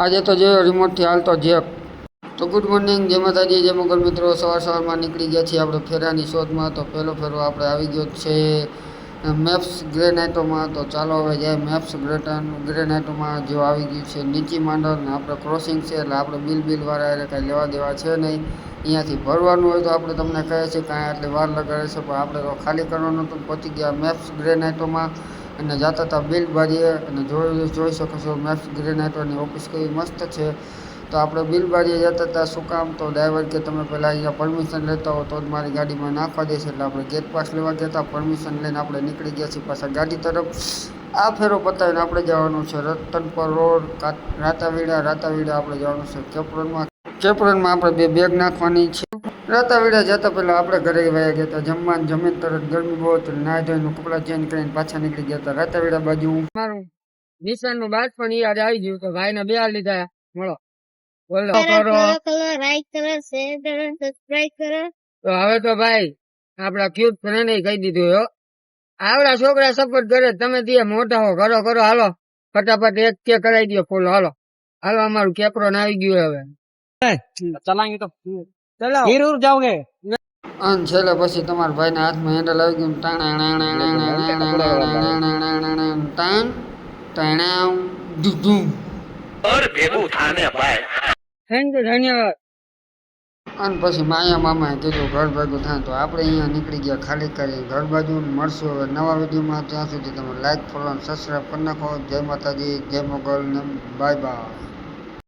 આજે તો જે રિમોટથી હાલતો જેક. તો ગુડ મોર્નિંગ, જય માતાજી, જય મોગલ મિત્રો. સવારમાં નીકળી ગયા છીએ આપણે ફેરાની શોધમાં. તો પહેલો ફેરો આપણે આવી ગયો છે મેપ્સ ગ્રેનાઇટોમાં. તો ચાલો હવે જાય મેપ્સ ગ્રેનાઇટોમાં. જો આવી ગયું છે નીચી માંડલ ને આપણે ક્રોસિંગ છે, એટલે આપણે બિલવાળા એટલે કાંઈ લેવા દેવા છે નહીં. અહીંયાથી ભરવાનું હોય તો આપણે તમને કહે છે કાંઈ આટલી વાર લગાડે છે, પણ આપણે તો ખાલી કરવાનું તો પહોંચી ગયા મેપ્સ ગ્રેનાઇટોમાં. અને જતા હતા બિલ બારીએ, અને જોઈ શકો છો મેપ્સ ગ્રેનાઇટોની ઓફિસ કેવી મસ્ત છે. તો આપણે બિલ બારીએ જતા હતા. શું કામ? તો ડ્રાઈવર કે તમે પહેલાં અહીંયા પરમિશન લેતા હો તો જ મારી ગાડીમાં નાખવા દેશે. એટલે આપણે ગેટ પાસ લેવા ગયા હતા. પરમિશન લઈને આપણે નીકળી ગયા છીએ પાછા ગાડી તરફ. આ ફેરો પતાવીને આપણે જવાનું છે રતનપર રોડ, રાતાવીડા આપણે જવાનું છે કેપ્રોનમાં આપણે 2 બેગ નાખવાની છે. રાતાવીડા જતા પહેલાં આપણે ઘરે વયા ગયા હતા. જમવાનું જમીન તરત ગરમી બહુ હતી, નાહી ધોઈને કપડાં ચેન્જ કરીને પાછા નીકળી ગયા હતા રાતાવીડા બાજુ. મારું નિશાનનું બાળપણ યાદ આવી ગયું. તો ભાઈને 2 લીધા. મળો બોલો કરો, લાઈક કરો, શેર કરો, સબસ્ક્રાઇબ કરો. તો હવે તો ભાઈ આપડા ક્યુટ ફ્રેન્ડે કહી દીધું હો, આવડા છોકરા સપોર્ટ કરે, તમે તે મોટા હો. કરો હાલો ફટાફટ 1K કરાવી દો ફોલો. હાલો અમારું કેપ્રોન આવી ગયું હવે. ચલાવી તો ચલાવો હીર જાઓગે. અને છેલ્લે પછી તમારા ભાઈના હાથમાં હેન્ડલ આવી ગયું. ધન્યવાદ. અને પછી માયા મામાએ કીધું ઘર ભેગું થાય. તો આપણે અહીંયા નીકળી ગયા ખાલી કરી ઘર બાજુ. મળશું હવે નવા વિડીયોમાં. ત્યાં સુધી તમે લાઈક, ફોલો અને સબસ્ક્રાઈબ કરી નાખો. જય માતાજી, જય મોગલ ને બાય બાય.